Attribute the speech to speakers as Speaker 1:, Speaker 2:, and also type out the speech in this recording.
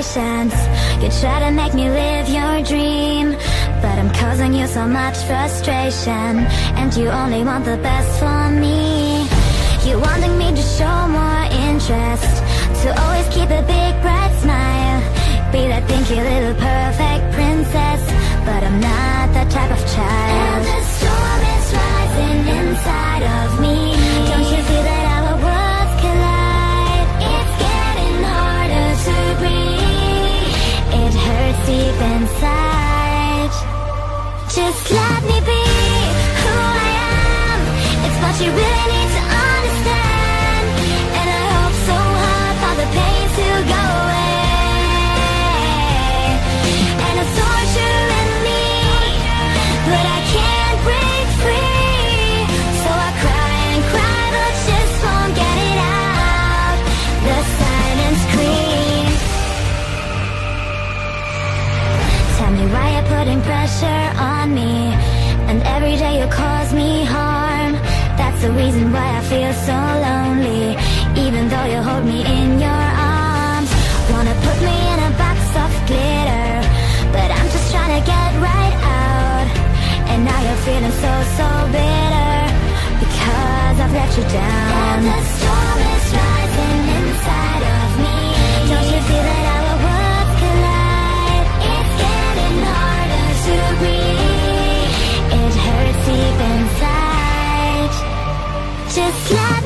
Speaker 1: patience. You try to make me live your dream, but I'm causing you so much frustration, and you only want the best for me. You wanting me to show more interest, to always keep a big bright smile, be that pinky little perfect princess, but I'm not that type of child. And the storm is rising inside of me. Don't you feel that our worlds collide? It's getting harder to breathe. It hurts deep inside. Just let me be who I am. It's what you really need to understand, and I hope so hard for the pain to go away. And it's torturing me, but I can't break free. So I cry and cry, but just won't get it out. The silence queen. Tell me why you're putting pressure on me, and every day you cause me harm. That's the reason why I feel so lonely, even though you hold me in your arms. Wanna put me in a box of glitter, but I'm just trying to get right out. And now you're feeling so, so bitter, because I've let you down. And the storm is rising inside of me. Don't you feel that our worlds collide? It's getting harder to breathe. It hurts deep inside. Just let